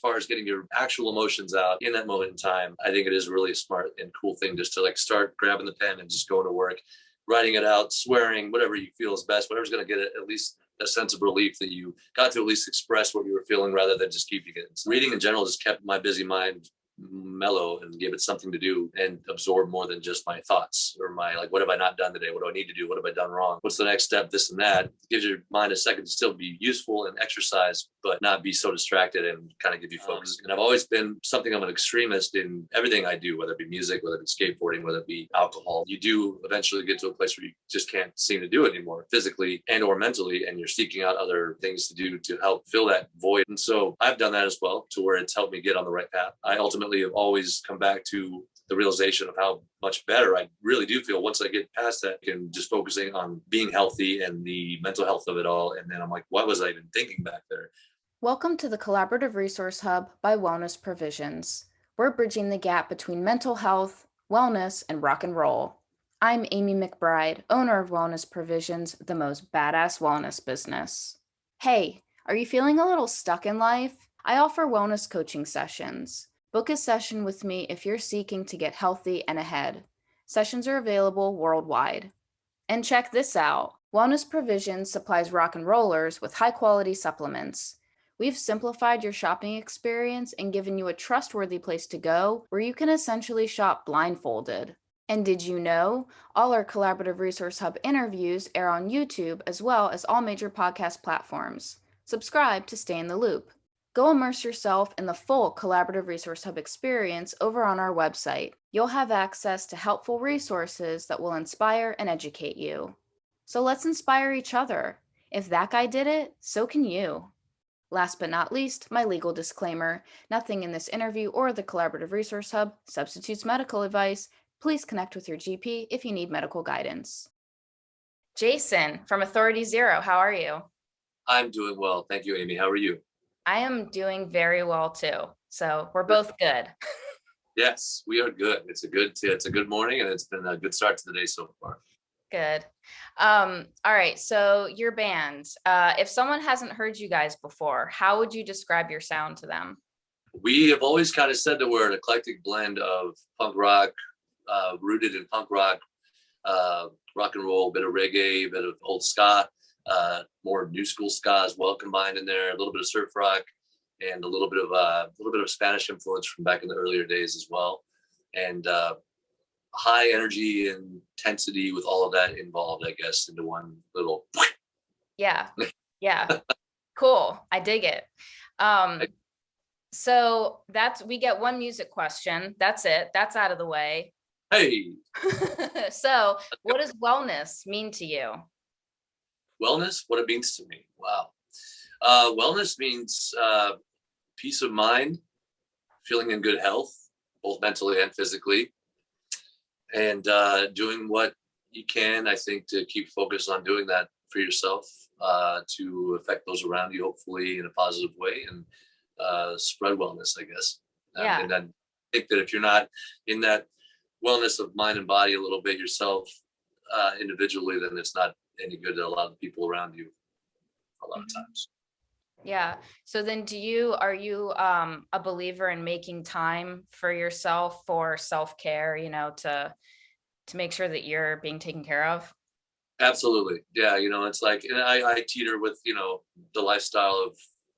far as getting your actual emotions out in that moment in time, I think it is really a smart and cool thing just to like start grabbing the pen and just going to work, writing it out, swearing, whatever you feel is best, whatever's going to get at least a sense of relief that you got to at least express what you were feeling rather than just keeping it. So reading in general just kept my busy mind mellow and gave it something to do and absorb more than just my thoughts or my like, what have I not done today? What do I need to do? What have I done wrong? What's the next step? This and that. It gives your mind a second to still be useful and exercise, but not be so distracted and kind of give you focus. And I've always been something, I'm an extremist in everything I do, whether it be music, whether it be skateboarding, whether it be alcohol. You do eventually get to a place where you just can't seem to do it anymore physically and or mentally, and you're seeking out other things to do to help fill that void. And so I've done that as well, to where it's helped me get on the right path. I ultimately have always come back to the realization of how much better I really do feel once I get past that and just focusing on being healthy and the mental health of it all. And then I'm like, what was I even thinking back there? Welcome to the Collaborative Resource Hub by Wellness Provisions. We're bridging the gap between mental health, wellness, and rock and roll. I'm Amy McBride, owner of Wellness Provisions, the most badass wellness business. Hey, are you feeling a little stuck in life? I offer wellness coaching sessions. Book a session with me if you're seeking to get healthy and ahead. Sessions are available worldwide. And check this out. Wellness Provisions supplies rock and rollers with high-quality supplements. We've simplified your shopping experience and given you a trustworthy place to go where you can essentially shop blindfolded. And did you know all our Collaborative Resource Hub interviews air on YouTube as well as all major podcast platforms? Subscribe to stay in the loop. Go immerse yourself in the full Collaborative Resource Hub experience over on our website. You'll have access to helpful resources that will inspire and educate you. So let's inspire each other. If that guy did it, so can you. Last but not least, my legal disclaimer. Nothing in this interview or the Collaborative Resource Hub substitutes medical advice. Please connect with your GP if you need medical guidance. Jason from Authority Zero, how are you? I'm doing well. Thank you, Amy. How are you? I am doing very well too. So we're both good. Yes, we are good. It's a good morning, and it's been a good start to the day so far. Good. All right. So your band, if someone hasn't heard you guys before, how would you describe your sound to them? We have always kind of said that we're an eclectic blend of punk rock, rooted in punk rock, rock and roll, a bit of reggae, a bit of old ska, more new school ska as well combined in there, a little bit of surf rock, and a little bit of Spanish influence from back in the earlier days as well, and high energy and intensity with all of that involved, I guess, into one little. Yeah. Cool. I dig it. So we get one music question. That's it. That's out of the way. Hey. So what does wellness mean to you? Wellness, what it means to me. Wow. Wellness means peace of mind, feeling in good health, both mentally and physically, and doing what you can, I think, to keep focus on doing that for yourself, to affect those around you, hopefully in a positive way, and spread wellness, I guess. Yeah. And I think that if you're not in that wellness of mind and body a little bit yourself individually, then it's not any good to a lot of the people around you a lot of times. Yeah. So then are you a believer in making time for yourself for self-care, to make sure that you're being taken care of? Absolutely. Yeah. It's like, and I teeter with, the lifestyle of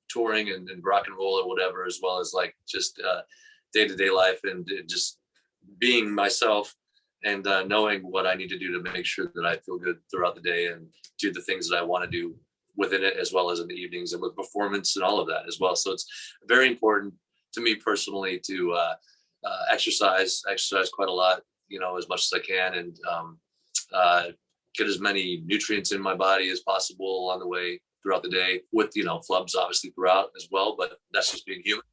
touring and rock and roll or whatever, as well as like just day-to-day life and just being myself and knowing what I need to do to make sure that I feel good throughout the day and do the things that I want to do within it, as well as in the evenings and with performance and all of that as well. So it's very important to me personally to exercise quite a lot, as much as I can, and get as many nutrients in my body as possible along the way throughout the day, with, flubs obviously throughout as well, but that's just being human.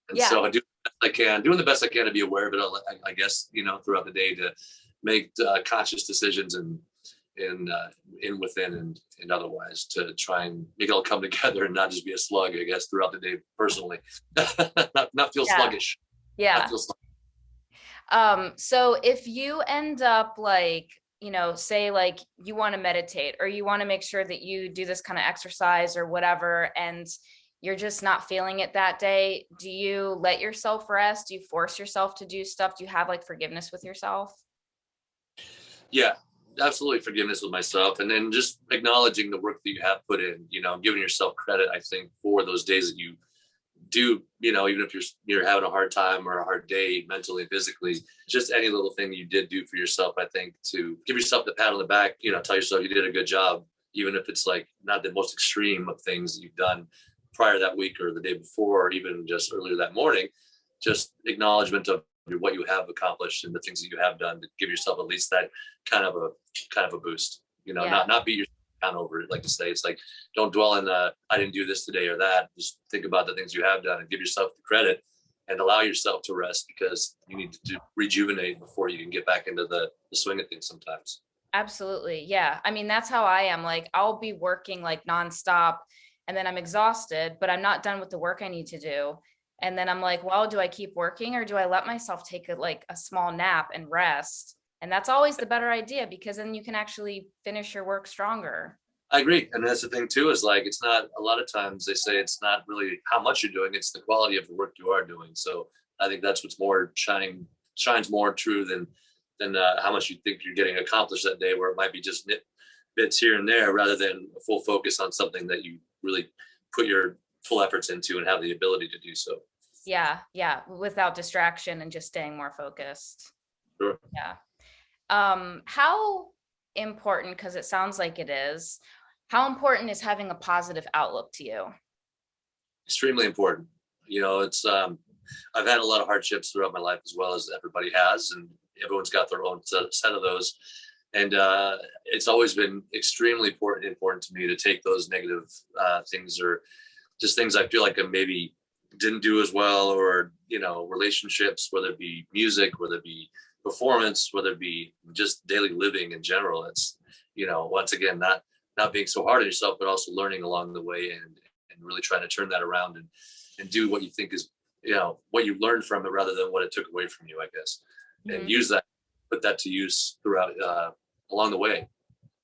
And so I do the best I can, doing the best I can to be aware of it, I guess, throughout the day, to make conscious decisions and within and otherwise, to try and make it all come together and not just be a slug, I guess, throughout the day personally. not feel sluggish. Yeah. Not feel sluggish. So if you end up say like you want to meditate or you want to make sure that you do this kind of exercise or whatever, and you're just not feeling it that day, do you let yourself rest? Do you force yourself to do stuff? Do you have like forgiveness with yourself? Yeah, absolutely. Forgiveness with myself, and then just acknowledging the work that you have put in, giving yourself credit, I think, for those days that you do, even if you're having a hard time or a hard day mentally, physically, just any little thing you did do for yourself, I think, to give yourself the pat on the back, tell yourself you did a good job, even if it's like not the most extreme of things that you've done prior that week or the day before, or even just earlier that morning. Just acknowledgement of what you have accomplished and the things that you have done to give yourself at least that kind of a boost, Yeah, not beat yourself down over it. Like to say, it's like, don't dwell in I didn't do this today or that. Just think about the things you have done and give yourself the credit and allow yourself to rest, because you need to rejuvenate before you can get back into the swing of things sometimes. absolutely. Yeah. I mean, that's how I am. Like, I'll be working like nonstop and then I'm exhausted, but I'm not done with the work I need to do. And then I'm like, well, do I keep working or do I let myself take a small nap and rest? And that's always the better idea because then you can actually finish your work stronger. I agree. And that's the thing too, is like, it's not, a lot of times they say it's not really how much you're doing, it's the quality of the work you are doing. So I think that's what's more shines more true than how much you think you're getting accomplished that day, where it might be just nit bits here and there, rather than a full focus on something that you really put your full efforts into and have the ability to do so. Yeah. Yeah. Without distraction and just staying more focused. Sure. Yeah. How important, because it sounds like it is, how important is having a positive outlook to you? Extremely important. It's I've had a lot of hardships throughout my life, as well as everybody has, and everyone's got their own set of those. And it's always been extremely important to me to take those negative things, or just things I feel like I maybe didn't do as well, or relationships, whether it be music, whether it be performance, whether it be just daily living in general. It's once again, not being so hard on yourself, but also learning along the way, and really trying to turn that around, and do what you think is what you learned from it, rather than what it took away from you, I guess, and Mhm. use that, put that to use throughout along the way. And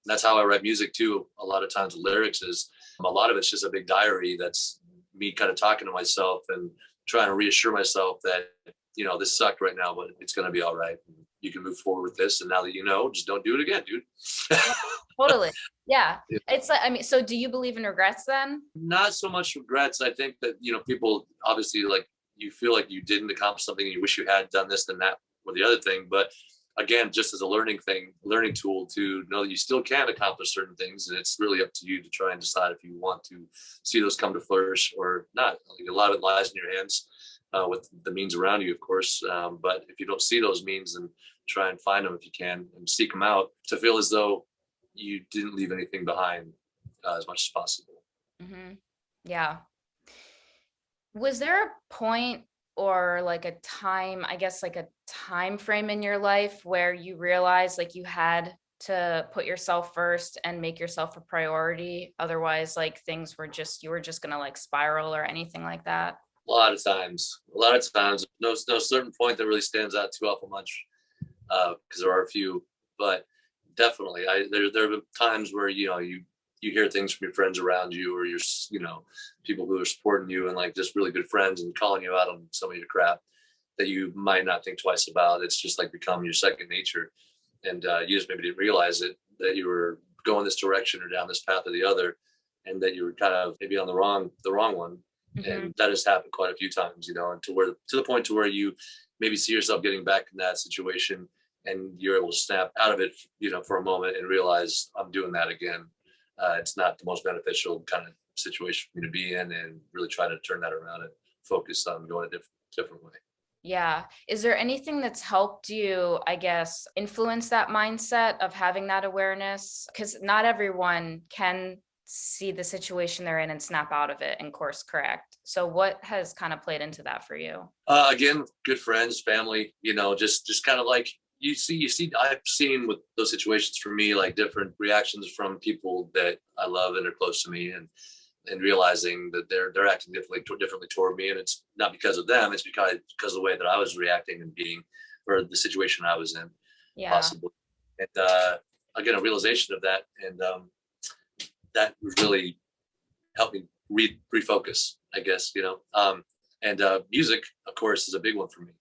that's how I write music too. A lot of times, the lyrics is a lot of it's just a big diary. That's me kind of talking to myself and trying to reassure myself that this sucked right now, but it's going to be all right. You can move forward with this, and now that just don't do it again, dude. Yeah, totally. Yeah. It's like, I mean, so do you believe in regrets then? Not so much regrets. I think that people obviously, like, you feel like you didn't accomplish something and you wish you had done this, then that, or the other thing. But again, just as a learning tool, to know that you still can accomplish certain things, and it's really up to you to try and decide if you want to see those come to flourish or not. Like, a lot of it lies in your hands, with the means around you, of course. But if you don't see those means, then try and find them if you can, and seek them out, to feel as though you didn't leave anything behind, as much as possible. Hmm. Yeah. Was there a point or like a time, I guess like a time frame in your life where you realized like you had to put yourself first and make yourself a priority? Otherwise, like things were just, you were just gonna like spiral or anything like that? A lot of times, no certain point that really stands out too awful much, because there are a few, but definitely, there have been times where you hear things from your friends around you, or your people who are supporting you, and like just really good friends, and calling you out on some of your crap that you might not think twice about. It's just like become your second nature, and you just maybe didn't realize it, that you were going this direction or down this path or the other, and that you were kind of maybe on the wrong one. Hmm. And that has happened quite a few times, and to the point to where you maybe see yourself getting back in that situation, and you're able to snap out of it, for a moment, and realize, I'm doing that again. It's not the most beneficial kind of situation for me to be in, and really try to turn that around and focus on going a different way. Yeah. Is there anything that's helped you, I guess, influence that mindset of having that awareness? Because not everyone can see the situation they're in and snap out of it and course correct. So what has kind of played into that for you? Again, good friends, family, just kind of like, you see, I've seen with those situations, for me, like different reactions from people that I love and are close to me, and realizing that they're acting differently toward me, and it's not because of them, it's because of the way that I was reacting and being, or the situation I was in, Yeah. possibly. And again, a realization of that, and that really helped me refocus, I guess, and music, of course, is a big one for me,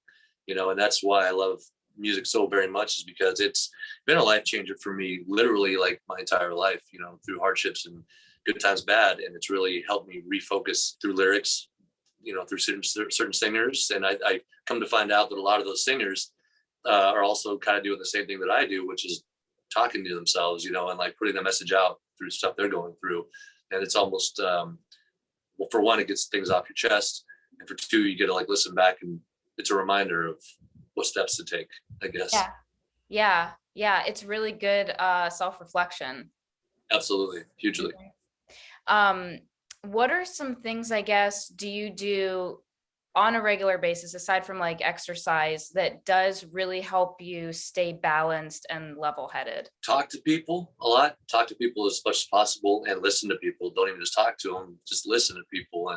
and that's why I love music so very much, is because it's been a life changer for me, literally like my entire life, through hardships and good times, bad. And it's really helped me refocus through lyrics, through certain singers. And I come to find out that a lot of those singers are also kind of doing the same thing that I do, which is talking to themselves, and like putting the message out through stuff they're going through. And it's almost, well, for one, it gets things off your chest. And for two, you get to like listen back, and it's a reminder of what steps to take, I guess. Yeah. It's really good self-reflection. Absolutely. Hugely. What are some things, I guess, do you do on a regular basis, aside from like exercise, that does really help you stay balanced and level-headed? Talk to people a lot. Talk to people as much as possible, and listen to people. Don't even just talk to them. Just listen to people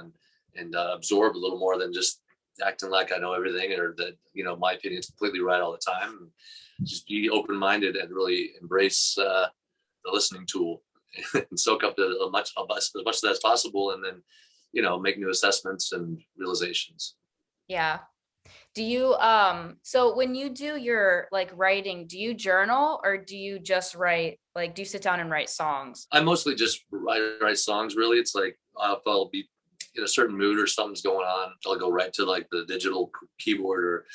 and absorb a little more than just acting like I know everything, or that my opinion is completely right all the time. Just be open-minded and really embrace the listening tool and soak up as much of that as possible, and then make new assessments and realizations. Yeah. Do you so when you do your like writing, do you journal, or do you just write, like do you sit down and write songs? I mostly just write songs, really. It's like if I'll be in a certain mood or something's going on, I'll go right to like the digital keyboard, or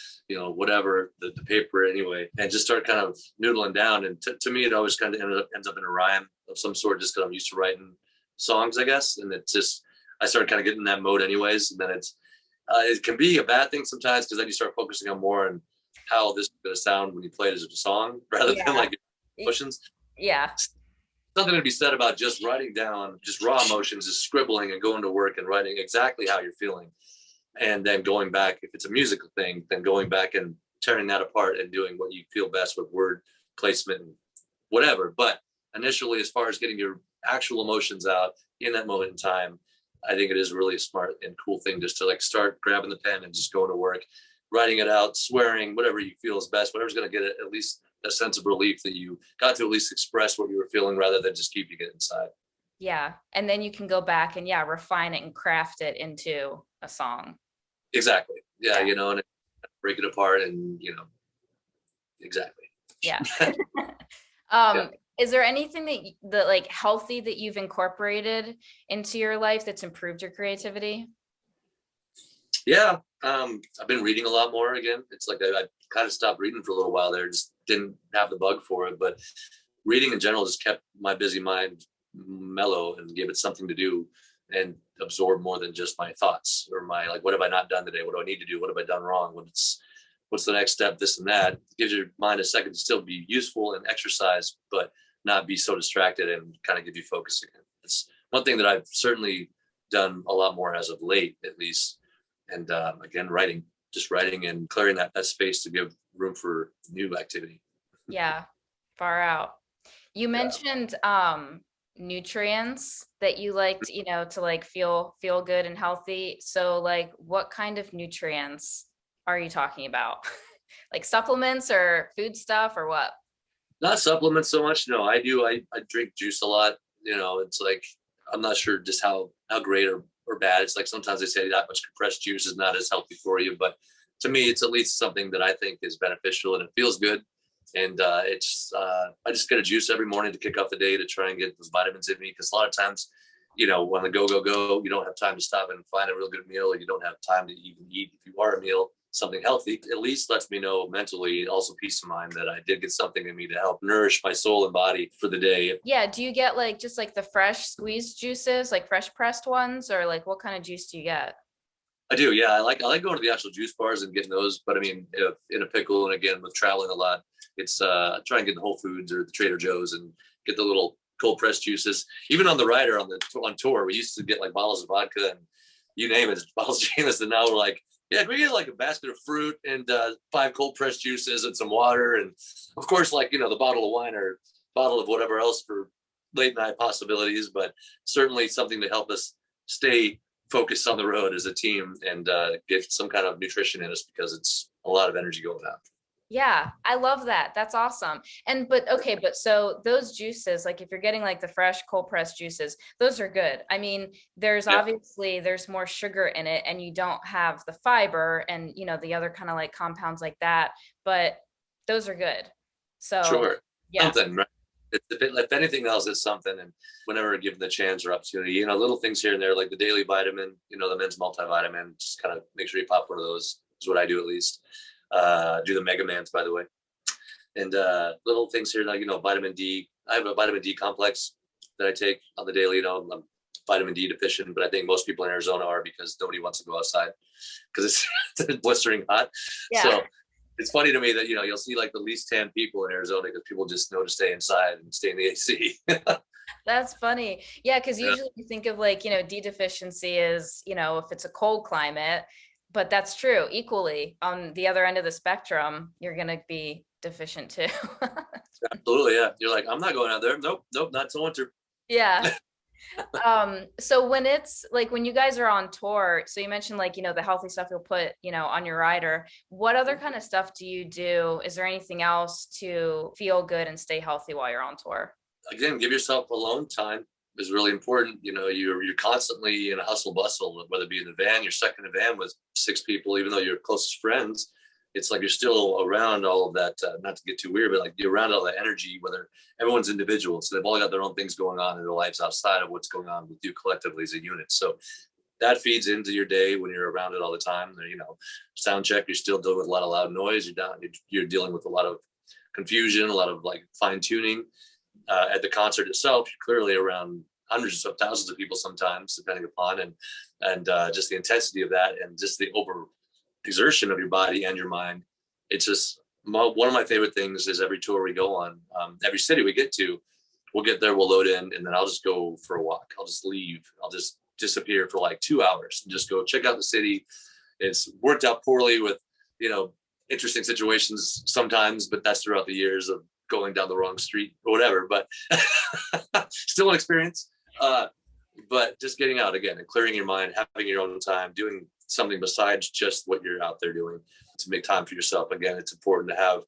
whatever, the paper anyway, and just start kind of noodling down. And to me, it always kind of ends up in a rhyme of some sort, just because I'm used to writing songs, I guess. And it's just, I started kind of getting in that mode anyways. And then it can be a bad thing sometimes, because then you start focusing on more on how this is going to sound when you play it as a song, rather than like emotions. Yeah. Something to be said about just writing down just raw emotions, just scribbling and going to work and writing exactly how you're feeling. And then going back, if it's a musical thing, then going back and tearing that apart and doing what you feel best with word placement and whatever. But initially, as far as getting your actual emotions out in that moment in time, I think it is really a smart and cool thing just to like start grabbing the pen and just going to work, writing it out, swearing, whatever you feel is best, whatever's going to get at least a sense of relief that you got to at least express what you were feeling, rather than just keeping it inside. Yeah. And then you can go back and refine it and craft it into a song. Exactly. Yeah. And break it apart and, exactly. Yeah. Is there anything that like healthy that you've incorporated into your life that's improved your creativity? Yeah. I've been reading a lot more again. It's like I kind of stopped reading for a little while there. Just didn't have the bug for it. But reading in general just kept my busy mind mellow and gave it something to do and absorb more than just my thoughts or my, like, what have I not done today? What do I need to do? What have I done wrong? What's the next step? This and that. It gives your mind a second to still be useful and exercise, but not be so distracted, and kind of give you focus again. It's one thing that I've certainly done a lot more as of late, at least. And again, writing and clearing that space to give room for new activity. Yeah, far out. You mentioned nutrients that you liked, to like feel good and healthy. So like what kind of nutrients are you talking about? Like supplements or food stuff or what? Not supplements so much. No, I do. I drink juice a lot. It's like, I'm not sure just how great or bad. It's like sometimes they say that much compressed juice is not as healthy for you, but to me, it's at least something that I think is beneficial and it feels good. And I just get a juice every morning to kick off the day to try and get those vitamins in me. Because a lot of times, when the go, you don't have time to stop and find a real good meal, or you don't have time to even eat, if you are a meal, something healthy. At least lets me know mentally, also peace of mind, that I did get something in me to help nourish my soul and body for the day. Yeah. Do you get like just like the fresh squeezed juices, like fresh pressed ones, or like what kind of juice do you get? I do. Yeah. I like going to the actual juice bars and getting those. But I mean, if in a pickle, and again, with traveling a lot, it's try and get the Whole Foods or the Trader Joe's and get the little cold pressed juices. Even on the rider on tour, we used to get like bottles of vodka and you name it, bottles of Jameson. And now we're like, yeah, can we get like a basket of fruit and 5 cold pressed juices and some water, and of course, like, the bottle of wine or bottle of whatever else for late night possibilities. But certainly something to help us stay focused on the road as a team and get some kind of nutrition in us, because it's a lot of energy going out. Yeah, I love that. That's awesome. But so those juices, like if you're getting like the fresh cold pressed juices, those are good. I mean, Yeah, there's more sugar in it and you don't have the fiber and the other kind of like compounds like that, but those are good. So, sure. yeah. Something, right? If anything else, it's something. And whenever given the chance or opportunity, little things here and there, like the daily vitamin, the men's multivitamin, just kind of make sure you pop one of those, is what I do at least. Do the Mega Mans, by the way. And little things here, like, vitamin D. I have a vitamin D complex that I take on the daily. I'm vitamin D deficient, but I think most people in Arizona are, because nobody wants to go outside because it's blistering hot. Yeah. So it's funny to me that, you'll see like the least tan people in Arizona because people just know to stay inside and stay in the AC. That's funny. Yeah, because Yeah. usually you think of like, D deficiency is, if it's a cold climate, but that's true. Equally, on the other end of the spectrum, you're going to be deficient too. Absolutely. Yeah. You're like, I'm not going out there. Nope. Nope. Not till winter. Yeah. So when it's like when you guys are on tour, so you mentioned like, the healthy stuff you'll put, on your rider. What other kind of stuff do you do? Is there anything else to feel good and stay healthy while you're on tour? Again, give yourself alone time is really important. You're constantly in a hustle bustle, whether it be in the van, you're stuck in a van with six people, even though you're closest friends. It's like you're still around all of that, not to get too weird, but like you're around all that energy, whether everyone's individual. So they've all got their own things going on in their lives outside of what's going on with you collectively as a unit. So that feeds into your day when you're around it all the time. Sound check, you're still dealing with a lot of loud noise. You're dealing with a lot of confusion, a lot of like fine tuning. At the concert itself, you're clearly around hundreds of thousands of people sometimes, depending upon and just the intensity of that and just the over exertion of your body and your mind. It's just one of my favorite things is every tour we go on, every city we get to, we'll get there, we'll load in, and then I'll just go for a walk. I'll just leave. I'll just disappear for like 2 hours and just go check out the city. It's worked out poorly with, interesting situations sometimes, but that's throughout the years of going down the wrong street or whatever, but still an experience. But just getting out again and clearing your mind, having your own time, doing something besides just what you're out there doing to make time for yourself. Again, it's important to have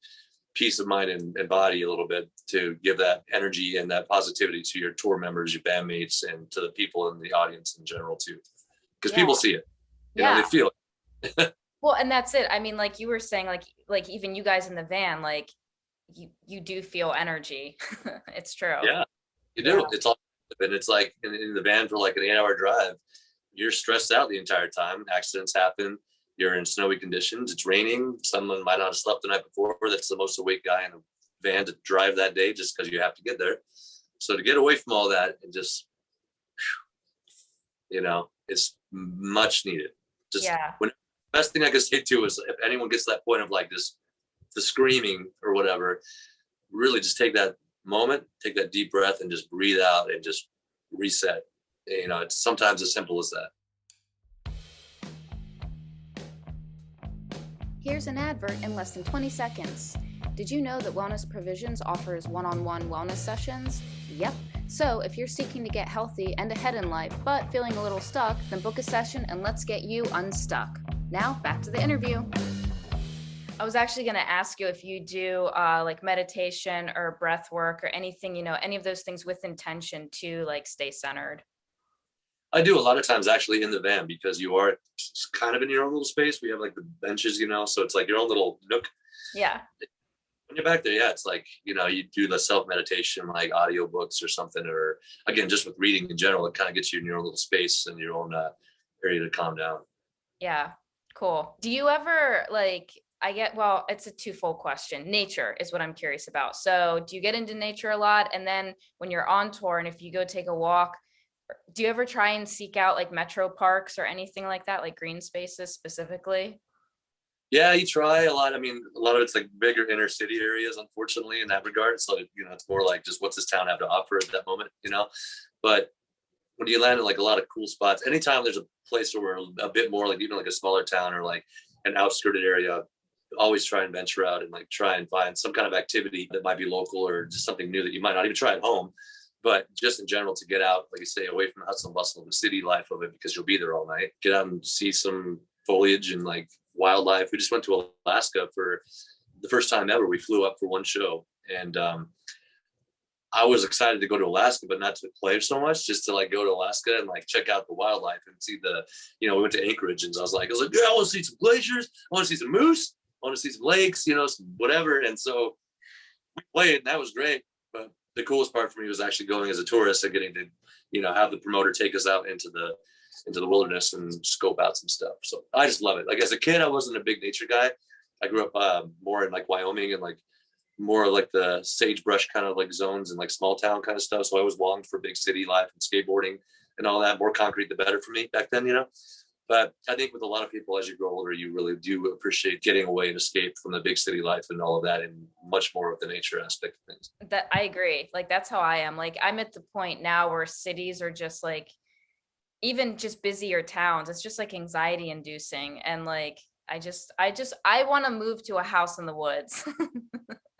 peace of mind and body a little bit to give that energy and that positivity to your tour members, your bandmates, and to the people in the audience in general too. Because Yeah. people see it, Yeah. they feel it. Well, and that's it. I mean, like you were saying, like even you guys in the van, like you do feel energy. It's true. Yeah, you Yeah. do. It's all, and it's like in the van for like an 8-hour drive, you're stressed out the entire time. Accidents happen. You're in snowy conditions. It's raining. Someone might not have slept the night before. That's the most awake guy in the van to drive that day just because you have to get there. So to get away from all that and just, it's much needed. Just Yeah. when best thing I could say too is if anyone gets to that point of like this, the screaming or whatever, really just take that moment, take that deep breath and just breathe out and just reset. It's sometimes as simple as that. Here's an advert in less than 20 seconds. Did you know that Wellness Provisions offers one-on-one wellness sessions? Yep. So if you're seeking to get healthy and ahead in life, but feeling a little stuck, then book a session and let's get you unstuck. Now, back to the interview. I was actually going to ask you if you do like meditation or breath work or anything, any of those things with intention to like stay centered. I do a lot of times actually in the van because you are kind of in your own little space. We have like the benches, so it's like your own little nook. Yeah. When you're back there, yeah, it's like, you do the self-meditation, like audio books or something, or again, just with reading in general, it kind of gets you in your own little space and your own area to calm down. Yeah. Cool. Do you ever it's a twofold question. Nature is what I'm curious about. So do you get into nature a lot? And then when you're on tour and if you go take a walk, do you ever try and seek out like metro parks or anything like that, like green spaces specifically? Yeah, you try a lot. I mean, a lot of it's like bigger inner city areas, unfortunately, in that regard. So, it's more like just what's this town have to offer at that moment. But when you land in like a lot of cool spots, anytime there's a place where we're a bit more like even like a smaller town or like an outskirted area, always try and venture out and like try and find some kind of activity that might be local or just something new that you might not even try at home. But just in general, to get out, like you say, away from the hustle and bustle of the city life of it, because you'll be there all night, get out and see some foliage and like wildlife. We just went to Alaska for the first time ever, we flew up for one show, and I was excited to go to Alaska, but not to play so much, just to like go to Alaska and like check out the wildlife and see the, you know, we went to Anchorage, and I was like, yeah, I want to see some glaciers, I want to see some moose, I want to see some lakes, you know, some whatever. And so we played, and that was great. But the coolest part for me was actually going as a tourist and getting to, you know, have the promoter take us out into the wilderness and scope out some stuff. So I just love it. Like as a kid, I wasn't a big nature guy. I grew up more in like Wyoming and like more like the sagebrush kind of like zones and like small town kind of stuff. So I always longed for big city life and skateboarding and all that. More concrete, the better for me back then, you know. But I think with a lot of people, as you grow older, you really do appreciate getting away and escape from the big city life and all of that, and much more of the nature aspect of things. That I agree. Like that's how I am. Like I'm at the point now where cities are just like, even just busier towns, it's just like anxiety inducing. And like I want to move to a house in the woods.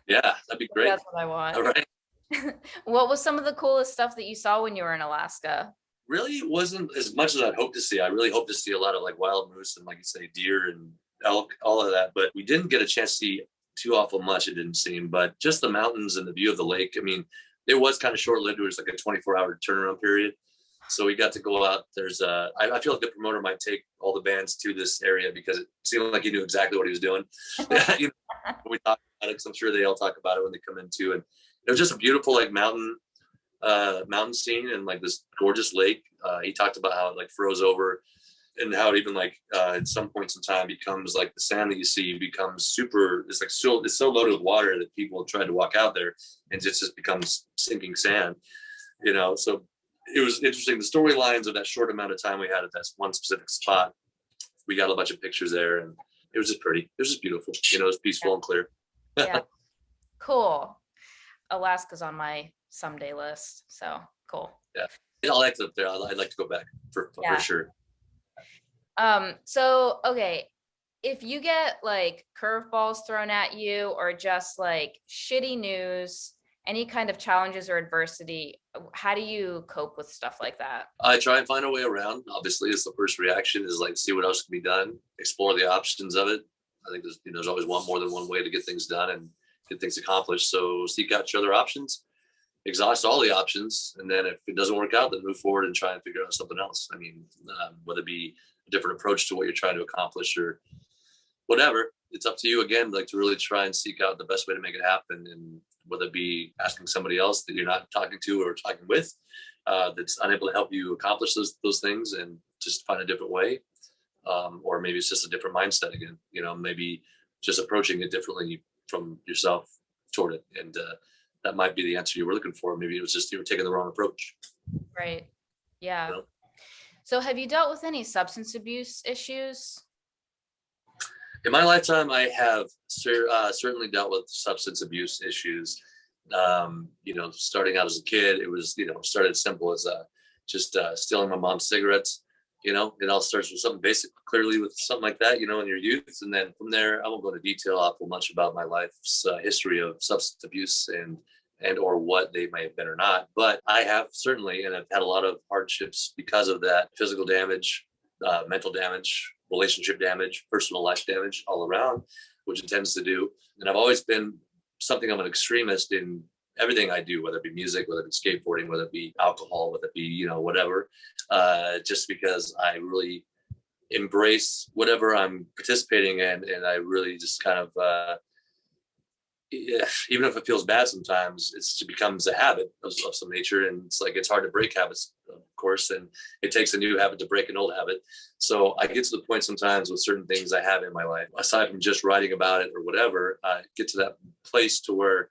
Yeah, that'd be great. That's what I want. All right. What was some of the coolest stuff that you saw when you were in Alaska? Really wasn't as much as I'd hoped to see. I really hoped to see a lot of like wild moose and, like you say, deer and elk, all of that. But we didn't get a chance to see too awful much, it didn't seem. But just the mountains and the view of the lake. I mean, it was kind of short-lived. It was like a 24-hour turnaround period. So we got to go out. I feel like the promoter might take all the bands to this area because it seemed like he knew exactly what he was doing. You know, we talked about it, because I'm sure they all talk about it when they come in too. And it was just a beautiful like mountain scene and like this gorgeous lake. He talked about how it like froze over and how it even like at some points in time becomes like the sand that you see becomes super. It's like it's so loaded with water that people tried to walk out there and it just becomes sinking sand. You know, so it was interesting. The storylines of that short amount of time we had at that one specific spot, we got a bunch of pictures there, and it was just pretty. It was just beautiful. You know, it was peaceful and clear. Yeah, cool. Alaska's on my someday list, so cool. Yeah, I liked it up there. I'd like to go back for sure. So okay, if you get like curveballs thrown at you or just like shitty news, any kind of challenges or adversity, how do you cope with stuff like that? I try and find a way around. Obviously, it's the first reaction is like see what else can be done, explore the options of it. I think there's always more than one way to get things done and get things accomplished. So seek out your other options, exhaust all the options, and then if it doesn't work out, then move forward and try and figure out something else. I mean, whether it be a different approach to what you're trying to accomplish or whatever, it's up to you again, like to really try and seek out the best way to make it happen. And whether it be asking somebody else that you're not talking to or talking with that's unable to help you accomplish those things, and just find a different way. Or maybe it's just a different mindset again, you know, maybe just approaching it differently from yourself toward it. And that might be the answer you were looking for. Maybe it was just you were taking the wrong approach. Right. Yeah. You know? So have you dealt with any substance abuse issues? In my lifetime, I have certainly dealt with substance abuse issues. You know, starting out as a kid, it was, you know, started simple as just stealing my mom's cigarettes. You know, it all starts with something basic, clearly with something like that, you know, in your youth. And then from there, I won't go into detail awful much about my life's history of substance abuse and or what they may have been or not. But I have certainly, and I've had a lot of hardships because of that: physical damage, mental damage, relationship damage, personal life damage all around, which it tends to do. And I've always been something of an extremist in everything I do, whether it be music, whether it be skateboarding, whether it be alcohol, whether it be, you know, whatever, just because I really embrace whatever I'm participating in. And I really just kind of, even if it feels bad sometimes, it becomes a habit of some nature. And it's like, it's hard to break habits, of course, and it takes a new habit to break an old habit. So I get to the point sometimes with certain things I have in my life, aside from just writing about it or whatever, get to that place to where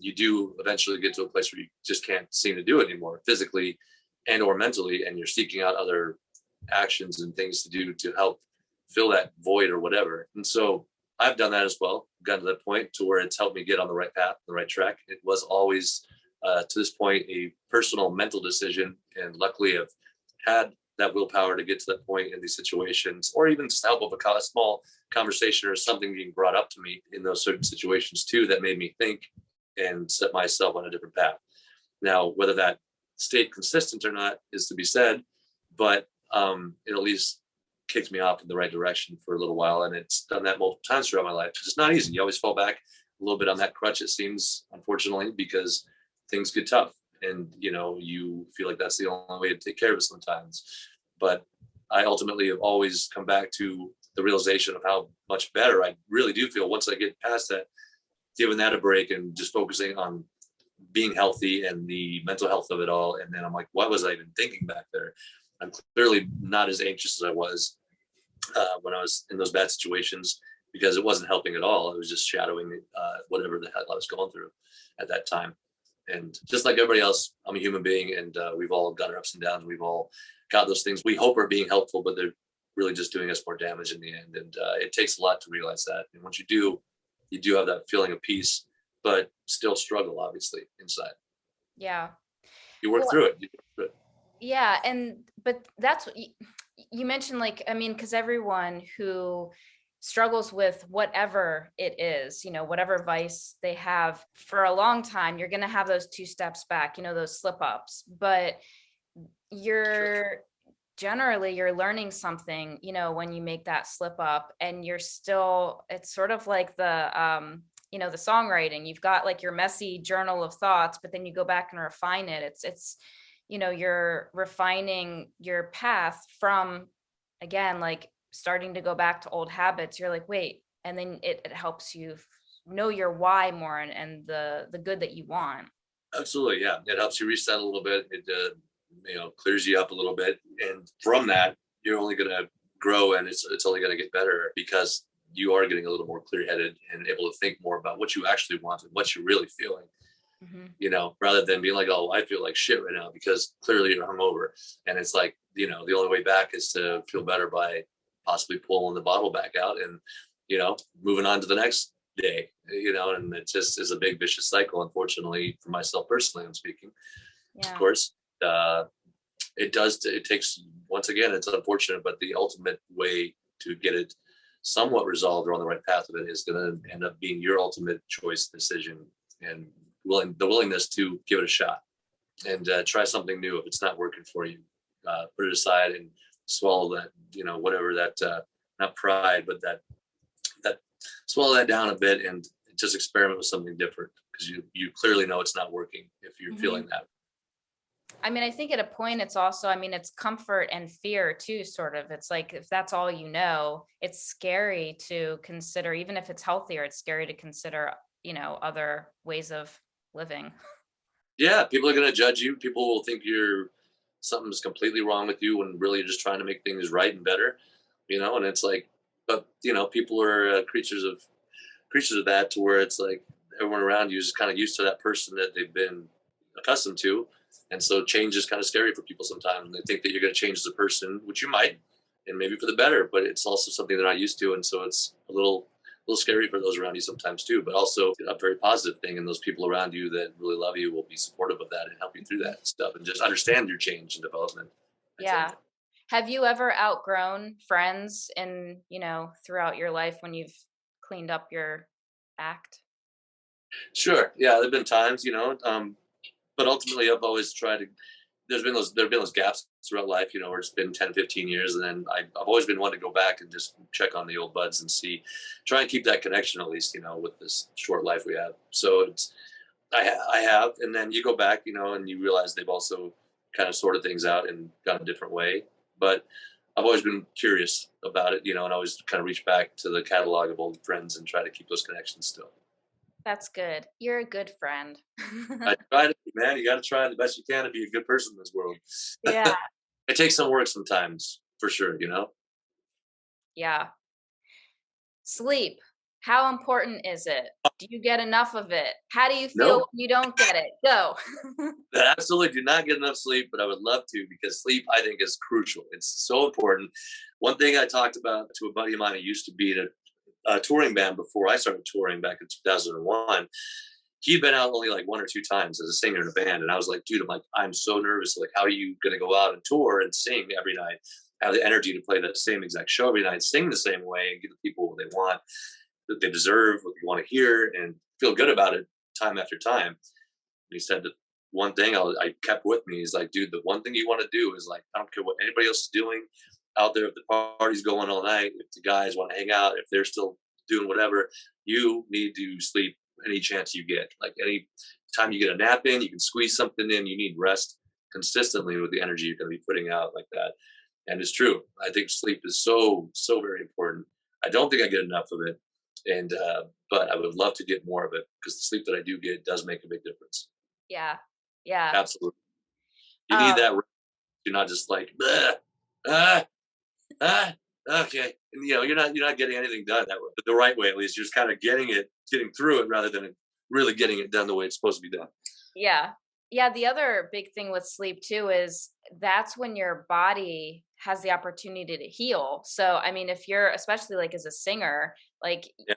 you do eventually get to a place where you just can't seem to do it anymore, physically and or mentally, and you're seeking out other actions and things to do to help fill that void or whatever. And so I've done that as well, gotten to that point to where it's helped me get on the right path, the right track. It was always to this point a personal mental decision, and luckily I've had that willpower to get to that point in these situations, or even just help of a small conversation or something being brought up to me in those certain situations too, that made me think and set myself on a different path. Now, whether that stayed consistent or not is to be said, but it at least kicked me off in the right direction for a little while. And it's done that multiple times throughout my life. It's not easy. You always fall back a little bit on that crutch, it seems, unfortunately, because things get tough. And, you feel like that's the only way to take care of it sometimes. But I ultimately have always come back to the realization of how much better I really do feel once I get past that, giving that a break and just focusing on being healthy and the mental health of it all. And then I'm like, what was I even thinking back there? I'm clearly not as anxious as I was when I was in those bad situations, because it wasn't helping at all. It was just shadowing whatever the hell I was going through at that time. And just like everybody else, I'm a human being, and we've all got our ups and downs. We've all got those things we hope are being helpful, but they're really just doing us more damage in the end. And it takes a lot to realize that. And once you do have that feeling of peace, but still struggle, obviously, inside. Yeah. You work Well, through it. You work through it. yeah. But that's what you mentioned, like, I mean, because everyone who struggles with whatever it is, whatever vice they have for a long time, you're going to have those two steps back, those slip ups, but you're generally you're learning something, when you make that slip up, and it's sort of like the songwriting. You've got like your messy journal of thoughts, but then you go back and refine it. It's you're refining your path from, again, like starting to go back to old habits. You're like, wait, and then it helps you know your why more, and the good that you want. Absolutely, yeah. It helps you reset a little bit. It clears you up a little bit, and from that, you're only going to grow, and it's only going to get better because you are getting a little more clear-headed and able to think more about what you actually want and what you're really feeling. Rather than being like, oh, I feel like shit right now, because clearly you're hungover, and it's like, the only way back is to feel better by possibly pulling the bottle back out and moving on to the next day, and it just is a big vicious cycle, unfortunately, for myself personally, I'm speaking. Of Yeah. course, it takes, once again, it's unfortunate, but the ultimate way to get it somewhat resolved or on the right path of it is going to end up being your ultimate choice, decision, and the willingness to give it a shot and try something new. If it's not working for you, put it aside and swallow that, whatever that, not pride, but that swallow that down a bit and just experiment with something different, because you clearly know it's not working if you're feeling that. I mean, I think at a point it's also, I mean, it's comfort and fear too, sort of. It's like, if that's all it's scary to consider, even if it's healthier, it's scary to consider, other ways of living. Yeah, people are going to judge you. People will think something's completely wrong with you when really you're just trying to make things right and better, and it's like, but people are creatures of that, to where it's like everyone around you is kind of used to that person that they've been accustomed to. And so change is kind of scary for people sometimes. And they think that you're going to change as a person, which you might, and maybe for the better, but it's also something they're not used to. And so it's a little scary for those around you sometimes too, but also a very positive thing. And those people around you that really love you will be supportive of that and help you through that stuff and just understand your change and development. Yeah. Have you ever outgrown friends throughout your life when you've cleaned up your act? Sure. Yeah. There've been times, but ultimately I've always tried to, there have been those gaps throughout life, where it's been 10, 15 years. And then I've always been one to go back and just check on the old buds and try and keep that connection, at least, with this short life we have. So I have, and then you go back, and you realize they've also kind of sorted things out and gone a different way. But I've always been curious about it, and always kind of reach back to the catalog of old friends and try to keep those connections still. That's good. You're a good friend. I try to, man. You got to try the best you can to be a good person in this world. Yeah. It takes some work sometimes, for sure. Yeah. Sleep. How important is it? Do you get enough of it? How do you feel No, when you don't get it? Go. I absolutely do not get enough sleep, but I would love to, because sleep, I think, is crucial. It's so important. One thing I talked about to a buddy of mine who used to be in a touring band before I started touring back in 2001. He'd been out only like one or two times as a singer in a band. And I was like, dude, I'm so nervous. Like, how are you going to go out and tour and sing every night, have the energy to play the same exact show every night, sing the same way, and give the people what they want, that they deserve, what they want to hear, and feel good about it time after time. And he said that one thing I kept with me is like, dude, the one thing you want to do is, like, I don't care what anybody else is doing. out there, if the party's going all night, if the guys want to hang out, if they're still doing whatever, you need to sleep any chance you get. Like any time you get a nap in, you can squeeze something in. You need rest consistently with the energy you're going to be putting out like that. And it's true. I think sleep is so very important. I don't think I get enough of it, and but I would love to get more of it because the sleep that I do get does make a big difference. Yeah. Yeah. Absolutely, you need Um, that. You're not just like ah, ah, okay, and you're not getting anything done that way, but the right way at least. You're just kind of getting through it rather than really getting it done the way it's supposed to be done. yeah. Yeah, the other big thing with sleep too is that's when your body has the opportunity to heal. So, I mean, if you're especially like as a singer, like Yeah,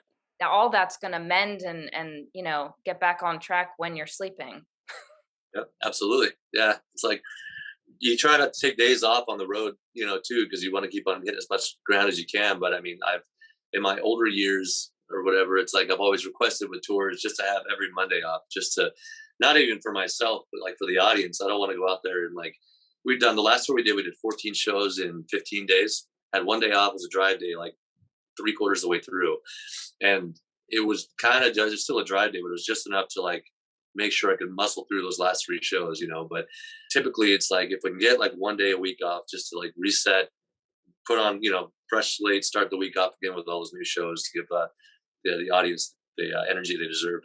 all that's going to mend and, get back on track when you're sleeping. yeah, absolutely. Yeah, it's like you try not to take days off on the road, too, because you want to keep on hitting as much ground as you can. But I mean, I've in my older years or whatever, it's like I've always requested with tours just to have every Monday off, just to not even for myself, but like for the audience. I don't want to go out there and like we've done the last tour we did 14 shows in 15 days. Had one day off was a drive day, like three quarters of the way through, and it was kind of just still a drive day, but it was just enough to like make sure I could muscle through those last three shows. But typically, it's like if we can get like one day a week off, just to like reset, put on fresh slate, start the week off again with all those new shows to give the audience the energy they deserve.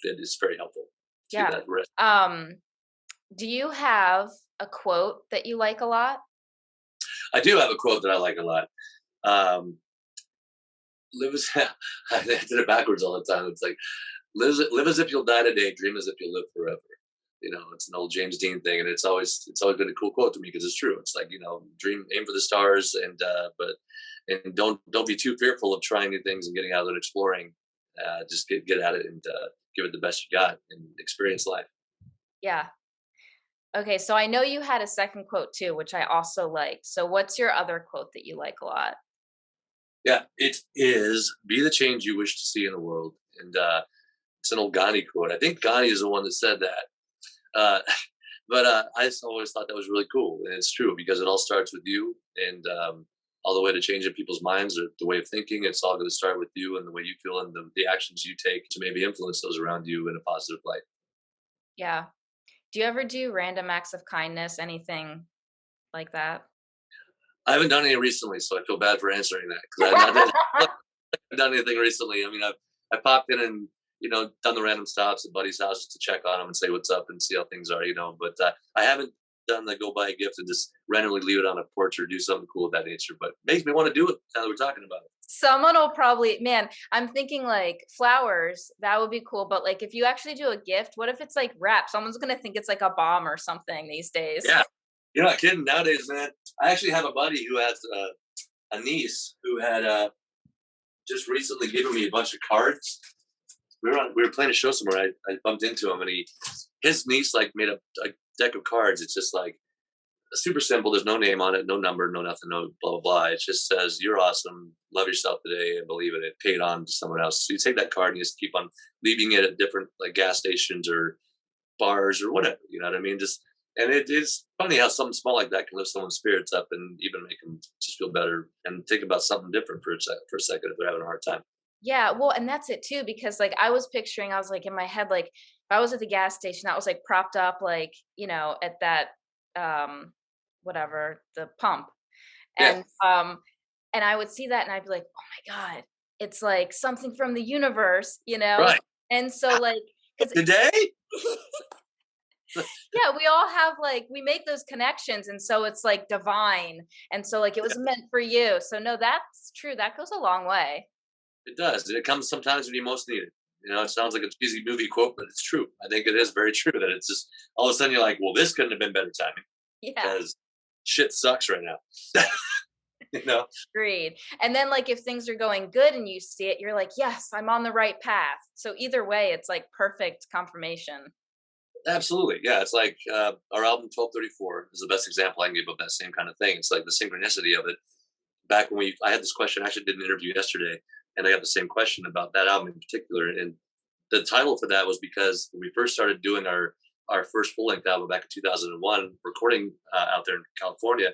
It is very helpful to get Yeah. that rest. Um, do you have a quote that you like a lot? I do have a quote that I like a lot. Um, live as I did it backwards all the time. It's like live as if you'll die today, dream as if you'll live forever. It's an old James Dean thing, and it's always been a cool quote to me because it's true. It's like dream, aim for the stars, and don't be too fearful of trying new things and getting out and exploring. Just get at it and give it the best you got and experience life. Yeah. Okay, so I know you had a second quote too, which I also liked. So what's your other quote that you like a lot? Yeah, it is be the change you wish to see in the world, and it's an old Gandhi quote. I think Gandhi is the one that said that. Uh, but I just always thought that was really cool, and it's true because it all starts with you, and all the way to changing people's minds or the way of thinking. It's all going to start with you and the way you feel and the actions you take to maybe influence those around you in a positive light. Yeah. Do you ever do random acts of kindness, anything like that? I haven't done any recently, so I feel bad for answering that because I've not done anything recently. I mean, I popped in and done the random stops at buddies' houses to check on them and say what's up and see how things are. But I haven't done the go buy a gift and just randomly leave it on a porch or do something cool of that nature. But makes me want to do it now that we're talking about it. Someone will probably, man, I'm thinking like flowers, that would be cool. But like if you actually do a gift, what if it's like wrap? Someone's gonna think it's like a bomb or something these days. Yeah, you're not kidding. Nowadays, man, I actually have a buddy who has a niece who had just recently given me a bunch of cards. We were playing a show somewhere. I bumped into him, and his niece like made a deck of cards. It's just like super simple. There's no name on it, no number, no nothing, no blah blah blah. It just says you're awesome, love yourself today, and believe in it. Pay it on to someone else. So you take that card and you just keep on leaving it at different like gas stations or bars or whatever. You know what I mean? And it is funny how something small like that can lift someone's spirits up and even make them just feel better and think about something different for a second if they're having a hard time. Yeah, well, and that's it too, because like I was like in my head, like if I was at the gas station, that was like propped up, like, at that whatever, the pump. Yeah, And I would see that and I'd be like, oh my God, it's like something from the universe, you know? right. And so like, because Today? yeah, we all have like we make those connections, and so it's like divine. And so like it was meant for you. So no, that's true. That goes a long way. It does. It comes sometimes when you most need it. It sounds like a cheesy movie quote, but it's true. I think it is very true that it's just all of a sudden you're like, well, this couldn't have been better timing Yeah. because shit sucks right now. you know? Agreed. And then like if things are going good and you see it, you're like, yes, I'm on the right path. So either way, it's like perfect confirmation. Absolutely. Yeah. It's like our album 1234 is the best example I can give of that same kind of thing. It's like the synchronicity of it. Back when I had this question, I actually did an interview yesterday and I got the same question about that album in particular. And the title for that was because when we first started doing our first full length album back in 2001, recording out there in California,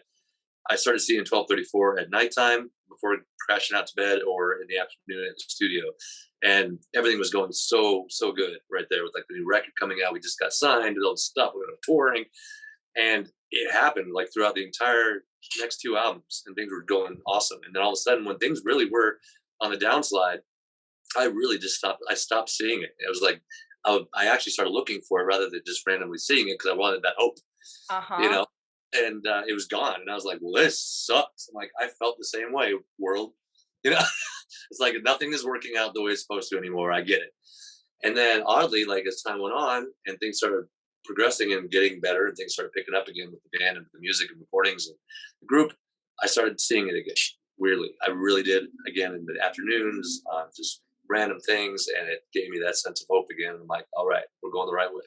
I started seeing 12:34 at nighttime before crashing out to bed, or in the afternoon at the studio. And everything was going so good right there with like the new record coming out. We just got signed and all this stuff. We were touring, and it happened like throughout the entire next two albums, and things were going awesome. And then all of a sudden, when things really were on the downslide, I really just stopped. I stopped seeing it. It was like I actually started looking for it rather than just randomly seeing it, because I wanted that hope, you Uh-huh. know. And it was gone, and I was like, "Well, this sucks." I'm like, I felt the same way, world. You know, it's like nothing is working out the way it's supposed to anymore. I get it. And then oddly, like as time went on and things started progressing and getting better, and things started picking up again with the band and the music and recordings and the group, I started seeing it again. Weirdly, I really did, again in the afternoons, just random things, and it gave me that sense of hope again. I'm like, all right, we're going the right way.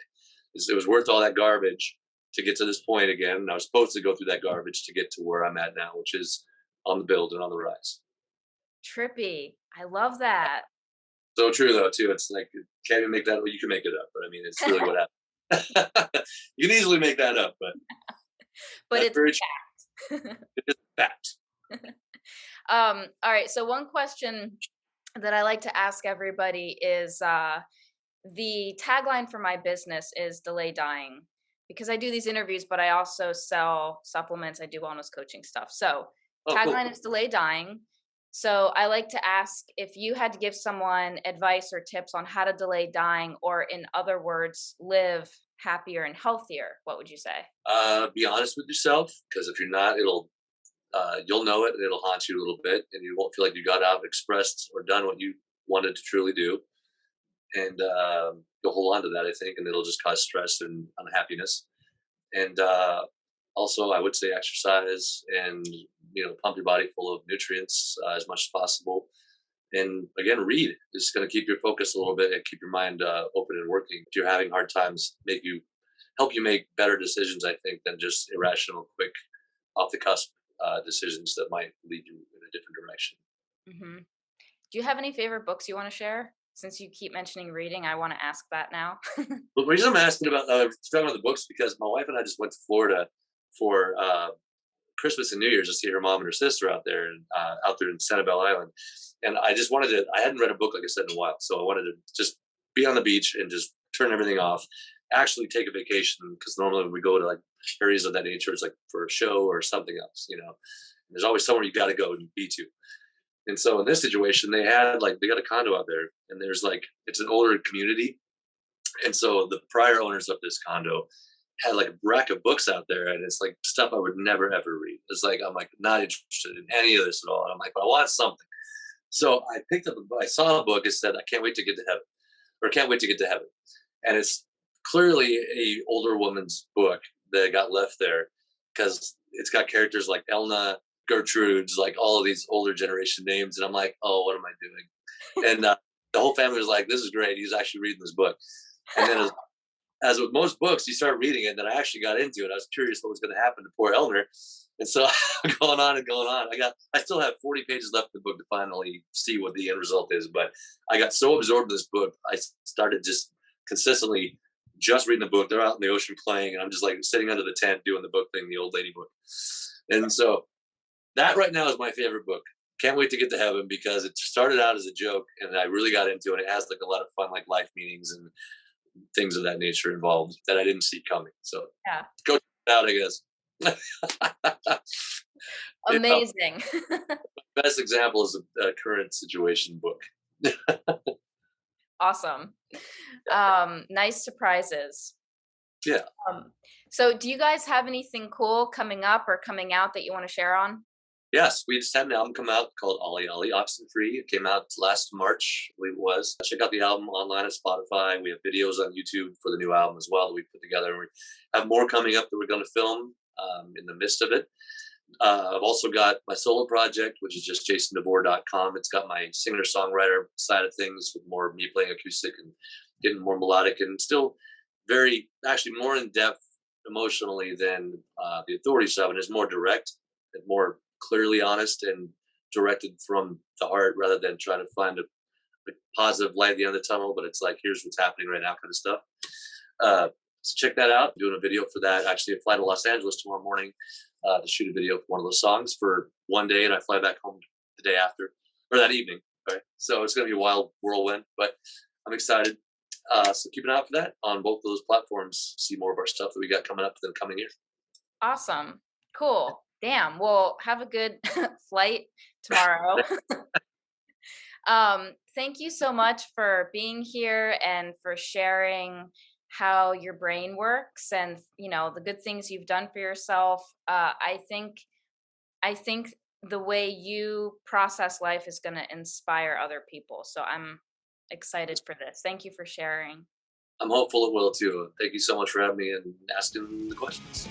It was worth all that garbage to get to this point again. And I was supposed to go through that garbage to get to where I'm at now, which is on the build and on the rise. Trippy. I love that. So true though too. It's like, can't even make that. Well, you can make it up, but I mean, it's really what happened. You can easily make that up, but But that's it's very true. It is fact. all right. So one question that I like to ask everybody is the tagline for my business is delay dying, because I do these interviews, but I also sell supplements. I do wellness coaching stuff. So Oh, cool. tagline is delay dying. So I like to ask, if you had to give someone advice or tips on how to delay dying, or in other words, live happier and healthier, what would you say? Be honest with yourself, because if you're not, it'll you'll know it, and it'll haunt you a little bit, and you won't feel like you got out, expressed, or done what you wanted to truly do. And you'll hold on to that, I think, and it'll just cause stress and unhappiness. And also, I would say exercise, and pump your body full of nutrients as much as possible. And again, read. It's going to keep your focus a little bit and keep your mind open and working. If you're having hard times, help you make better decisions, I think, than just irrational, quick, off the cusp decisions that might lead you in a different direction. Hmm. Do you have any favorite books you want to share? Since you keep mentioning reading, I want to ask that now. But the reason I'm asking about talking about the books, because my wife and I just went to Florida for Christmas and New Year's to see her mom and her sister out there in Sanibel Island. And I just wanted to. I hadn't read a book, like I said, in a while, so I wanted to just be on the beach and just turn everything off. Actually, take a vacation, because normally when we go to like areas of that nature, it's like for a show or something else. There's always somewhere you got to go and be to. And so in this situation, they got a condo out there, and there's like, it's an older community, and so the prior owners of this condo had like a rack of books out there, and it's like stuff I would never ever read. It's like I'm like not interested in any of this at all. And I'm like, but I want something. So I saw a book. It said, "I can't wait to get to heaven," or "Can't wait to get to heaven," and it's clearly a older woman's book that got left there, because it's got characters like Elna, Gertrude's, like all of these older generation names, and I'm like, oh, what am I doing? And the whole family was like, this is great. He's actually reading this book. And then as with most books, you start reading it, and then I actually got into it. I was curious what was going to happen to poor Elmer. And so going on and going on. I still have 40 pages left of the book to finally see what the end result is. But I got so absorbed in this book, I started just consistently just reading the book. They're out in the ocean playing, and I'm just like sitting under the tent doing the book thing, the old lady book. And so that right now is my favorite book. Can't wait to get to heaven, because it started out as a joke, and I really got into it. It has like a lot of fun, like life meanings and things of that nature involved that I didn't see coming. So Yeah. go check it out, I guess. Amazing. Best example is a current situation book. Awesome. Nice surprises. Yeah. So do you guys have anything cool coming up or coming out that you want to share on? Yes, we just had an album come out called Ollie Ollie Oxen Free. It came out last March, I believe it was. Check out the album online at Spotify. We have videos on YouTube for the new album as well that we put together. We have more coming up that we're going to film in the midst of it. I've also got my solo project, which is just jasondevore.com. It's got my singer-songwriter side of things, with more me playing acoustic and getting more melodic, and still actually more in-depth emotionally than the Authority stuff, and is more direct and more clearly honest and directed from the heart, rather than trying to find a positive light at the end of the tunnel. But it's like, here's what's happening right now kind of stuff. So check that out. I'm doing a video for that. Actually, I fly to Los Angeles tomorrow morning to shoot a video for one of those songs for one day, and I fly back home the day after, or that evening. Right, so it's going to be a wild whirlwind, but I'm excited. So keep an eye out for that on both of those platforms. See more of our stuff that we got coming up in the coming year. Awesome. Cool. Damn. Well, have a good flight tomorrow. Thank you so much for being here and for sharing how your brain works and the good things you've done for yourself. I think the way you process life is going to inspire other people. So I'm excited for this. Thank you for sharing. I'm hopeful it will too. Thank you so much for having me and asking the questions.